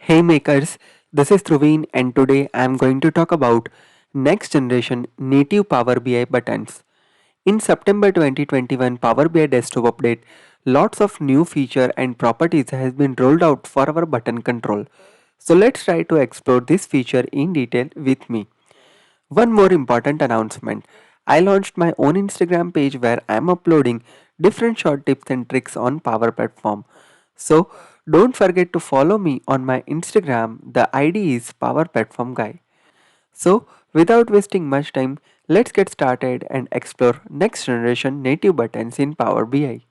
Hey makers, this is Thruveen and today I am going to talk about next generation native Power BI buttons. In September 2021 Power BI desktop update, lots of new feature and properties has been rolled out for our button control. So let's try to explore this feature in detail with me. One more important announcement. I launched my own Instagram page where I am uploading different short tips and tricks on Power Platform. So don't forget to follow me on my Instagram. The ID is Power Platform Guy. So without wasting much time, let's get started and explore next generation native buttons in Power BI.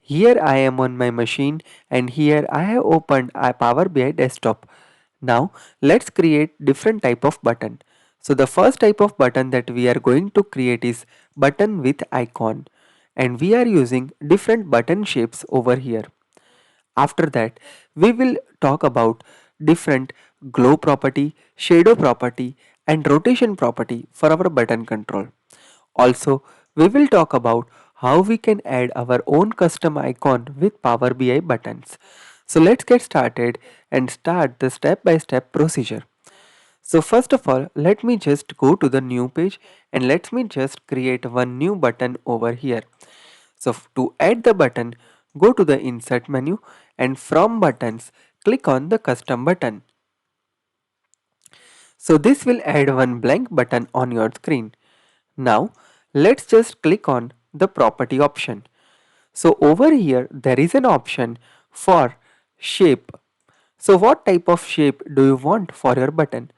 Here I am on my machine and here I have opened a Power BI desktop. Now let's create different type of button. So the first type of button that we are going to create is button with icon and we are using different button shapes over here. After that we will talk about different glow property, shadow property and rotation property for our button control. Also, we will talk about how we can add our own custom icon with Power BI buttons. So let's get started and start the step by step procedure. So first of all, let me just go to the new page and let me just create one new button over here. So to add the button, go to the insert menu and from buttons, click on the custom button. So this will add one blank button on your screen. Now let's just click on the property option. So over here there is an option for shape. So what type of shape do you want for your button?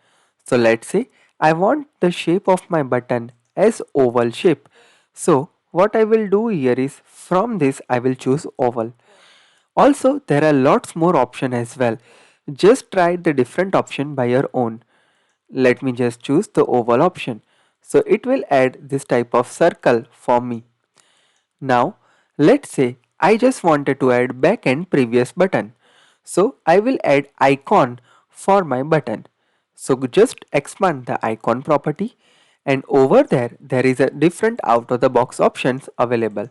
So let's say I want the shape of my button as oval shape. So what I will do here is from this I will choose oval. Also there are lots more option as well. Just try the different option by your own. Let me just choose the oval option. So it will add this type of circle for me. Now let's say I just wanted to add back and previous button. So I will add icon for my button. So just expand the icon property and over there is a different out of the box options available.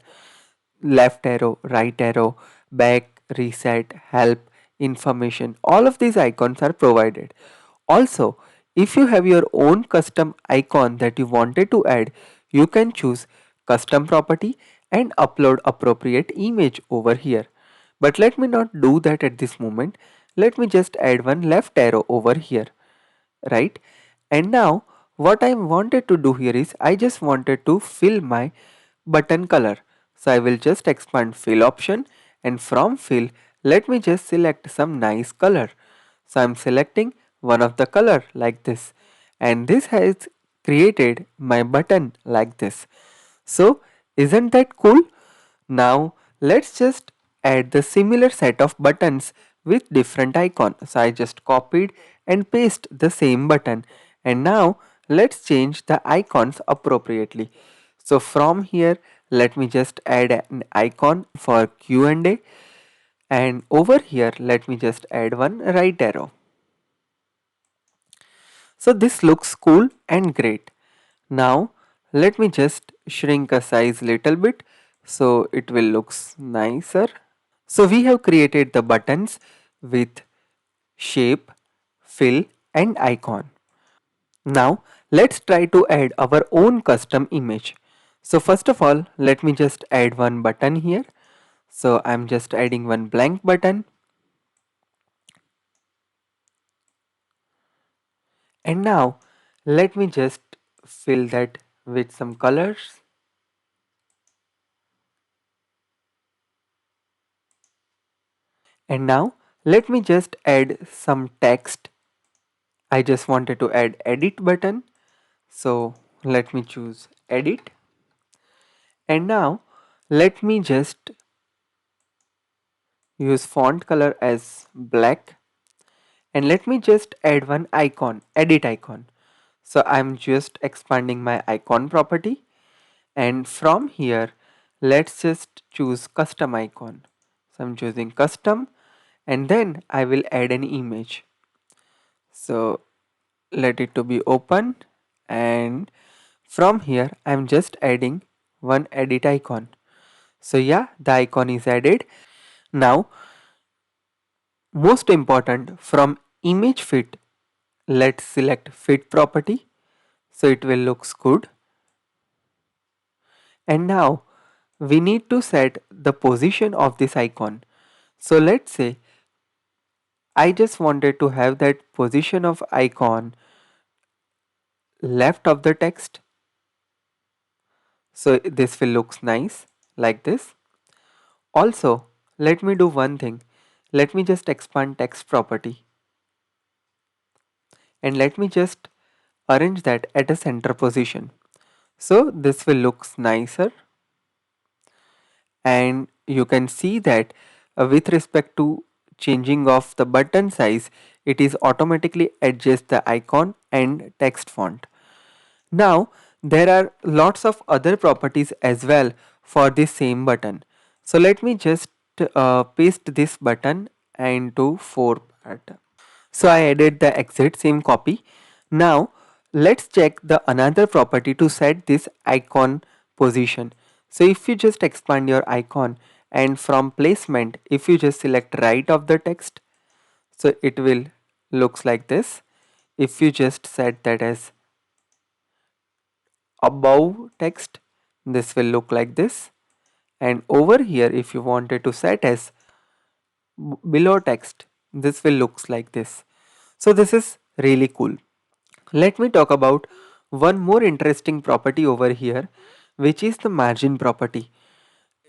Left arrow, right arrow, back, reset, help, information. All of these icons are provided. Also, if you have your own custom icon that you wanted to add, you can choose custom property and upload appropriate image over here. But let me not do that at this moment. Let me just add one left arrow over here, right? And now what I wanted to do here is I just wanted to fill my button color. So I will just expand fill option and from fill let me just select some nice color. So I'm selecting one of the color like this and this has created my button like this. So isn't that cool? Now let's just add the similar set of buttons with different icon. So I just copied and paste the same button and now let's change the icons appropriately. So from here let me just add an icon for Q&A and over here let me just add one right arrow. So this looks cool and great. Now let me just shrink a size little bit so it will looks nicer. So we have created the buttons with shape, fill and icon. Now let's try to add our own custom image. So first of all let me just add one button here. So I'm just adding one blank button and now let me just fill that with some colors. And now let me just add some text. I just wanted to add edit button. So let me choose edit. And now let me just use font color as black. And let me just add one icon, edit icon. So I'm just expanding my icon property. And from here, let's just choose custom icon. So I'm choosing custom and then I will add an image. So let it to be open, and from here I'm just adding one edit icon. So yeah, the icon is added. Now most important, from image fit, let's select fit property so it will looks good. And now we need to set the position of this icon. So let's say I just wanted to have that position of icon left of the text. So this will looks nice like this. Also, let me do one thing. Let me just expand text property and let me just arrange that at a center position. So this will looks nicer, and you can see that with respect to changing of the button size, it is automatically adjust the icon and text font. Now there are lots of other properties as well for this same button. So let me just paste this button into 4 part. So I added the exit same copy. Now let's check the another property to set this icon position. So if you just expand your icon and from placement, if you just select right of the text, so it will looks like this. If you just set that as above text, this will look like this. And over here, if you wanted to set as below text, this will looks like this. So this is really cool. Let me talk about one more interesting property over here, which is the margin property.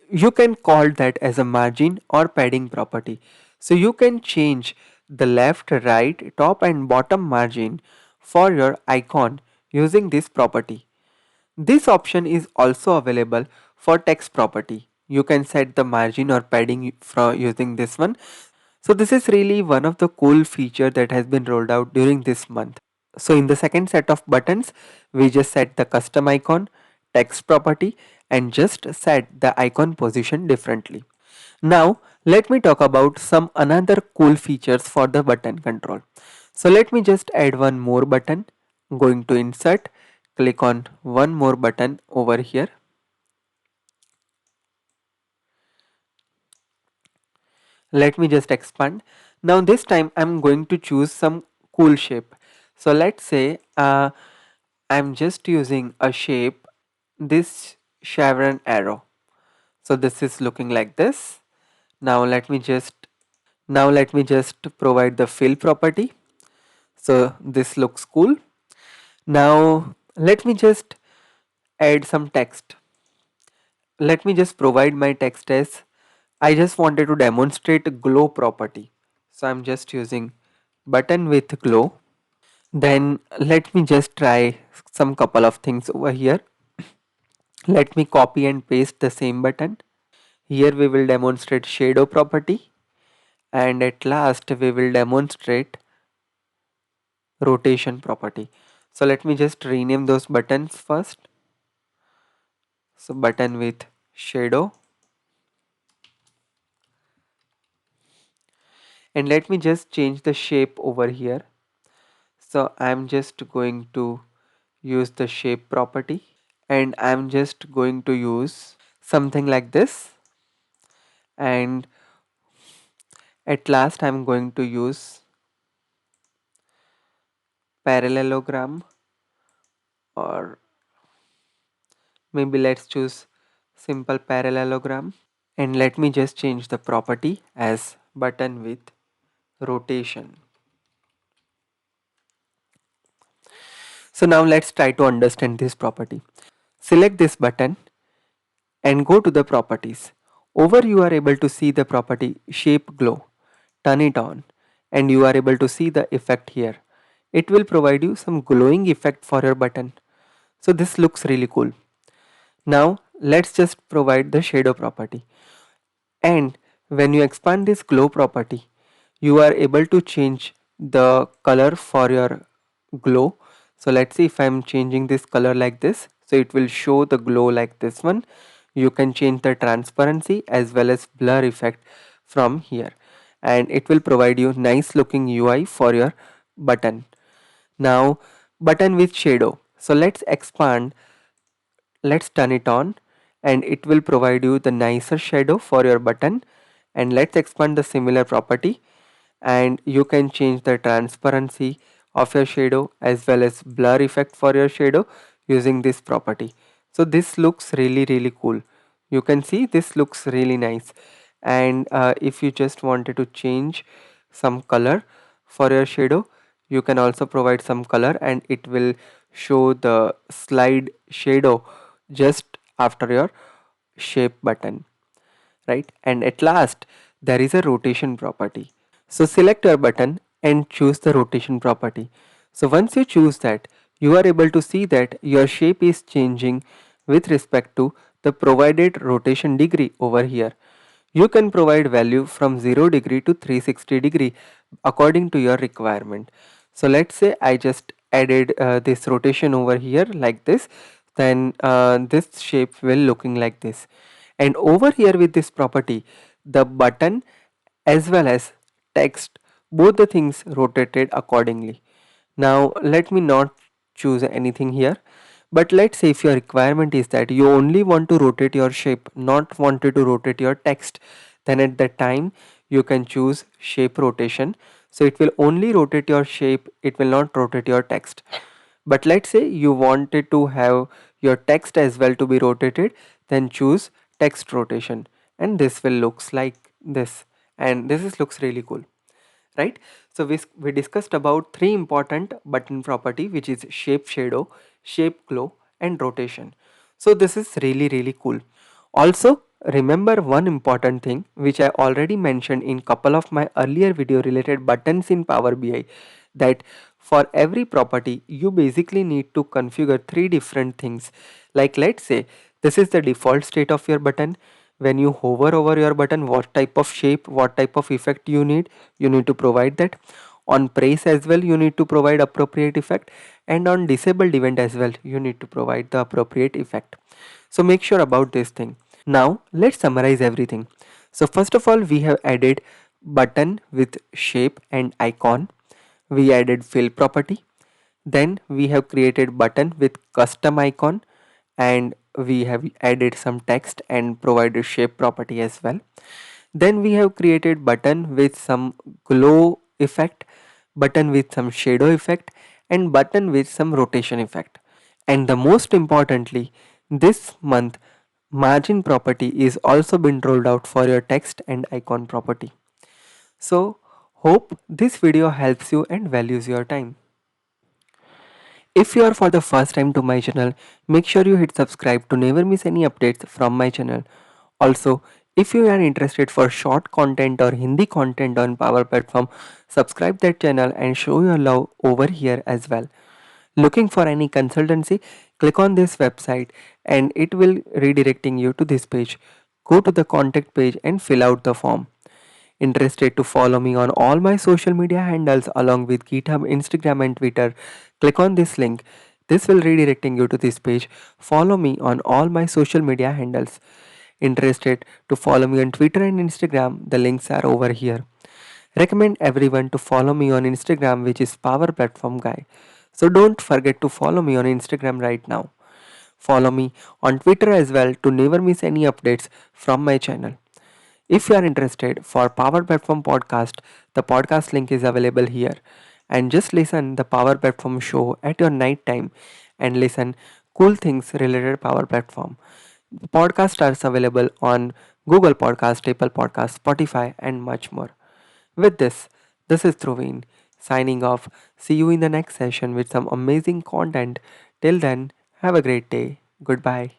You can call that as a margin or padding property. So you can change the left, right, top and bottom margin for your icon using this property. This option is also available for text property. You can set the margin or padding from using this one. So this is really one of the cool feature that has been rolled out during this month. So in the second set of buttons, we just set the custom icon, text property, and just set the icon position differently. Now let me talk about some another cool features for the button control. So let me just add one more button. Going to insert, click on one more button over here. Let me just expand. Now this time I'm going to choose some cool shape. So let's say I'm just using a shape, this chevron arrow. So this is looking like this. Now let me just provide the fill property. So this looks cool. Now let me just add some text. Let me just provide my text as I just wanted to demonstrate glow property. So I'm just using button with glow. Then let me just try some couple of things over here. Let me copy and paste the same button. Here we will demonstrate shadow property, and at last we will demonstrate rotation property. So let me just rename those buttons first. So button with shadow, and let me just change the shape over here. So I'm just going to use the shape property, and I'm just going to use something like this, and at last I'm going to use parallelogram, or maybe let's choose simple parallelogram, and let me just change the property as button with rotation. So now let's try to understand this property. Select this button and go to the properties. Over you are able to see the property shape glow. Turn it on and you are able to see the effect here. It will provide you some glowing effect for your button. So this looks really cool. Now let's just provide the shadow property. And when you expand this glow property, you are able to change the color for your glow. So let's see if I'm changing this color like this. So it will show the glow like this one. You can change the transparency as well as blur effect from here. And it will provide you nice looking UI for your button. Now button with shadow. So let's expand, let's turn it on, and it will provide you the nicer shadow for your button. And let's expand the similar property, and you can change the transparency of your shadow as well as blur effect for your shadow using this property. So this looks really cool. You can see this looks really nice. And if you just wanted to change some color for your shadow, you can also provide some color and it will show the slide shadow just after your shape button, right? And at last, there is a rotation property. So select your button and choose the rotation property. So once you choose that, you are able to see that your shape is changing with respect to the provided rotation degree over here. You can provide value from 0 degree to 360 degree according to your requirement. So let's say I just added this rotation over here like this, then this shape will looking like this. And over here with this property, the button as well as text, both the things rotated accordingly. Now let me not choose anything here, but let's say if your requirement is that you only want to rotate your shape, not wanted to rotate your text, then at that time you can choose shape rotation. So it will only rotate your shape, it will not rotate your text. But let's say you wanted to have your text as well to be rotated, then choose text rotation, and this will looks like this, and this is looks really cool, right? So we discussed about three important button property, which is shape shadow, shape glow, and rotation. So this is really cool. Also remember one important thing which I already mentioned in couple of my earlier video related buttons in Power BI, that for every property you basically need to configure three different things. Like let's say this is the default state of your button. When you hover over your button, what type of shape, what type of effect you need to provide that. On press as well you need to provide appropriate effect, and on disabled event as well you need to provide the appropriate effect. So make sure about this thing. Now let's summarize everything. So first of all, we have added button with shape and icon. We added fill property. Then we have created button with custom icon, and we have added some text and provided shape property as well. Then we have created button with some glow effect, button with some shadow effect, and button with some rotation effect. And the most importantly, this month margin property is also been rolled out for your text and icon property. So hope this video helps you and values your time. If you are for the first time to my channel, make sure you hit subscribe to never miss any updates from my channel. Also, if you are interested for short content or Hindi content on Power Platform, subscribe that channel and show your love over here as well. Looking for any consultancy, click on this website and it will redirecting you to this page. Go to the contact page and fill out the form. Interested to follow me on all my social media handles along with GitHub, Instagram and Twitter, click on this link. This will redirecting you to this page. Follow me on all my social media handles. Interested to follow me on Twitter and Instagram, the links are over here. Recommend everyone to follow me on Instagram, which is Power Platform Guy. So don't forget to follow me on Instagram right now. Follow me on Twitter as well to never miss any updates from my channel. If you are interested for Power Platform podcast, the podcast link is available here. And just listen the Power Platform show at your night time and listen cool things related Power Platform. The podcast are available on Google Podcast, Apple Podcast, Spotify, and much more. With this is Dhruvin signing off. See you in the next session with some amazing content. Till then, have a great day. Goodbye.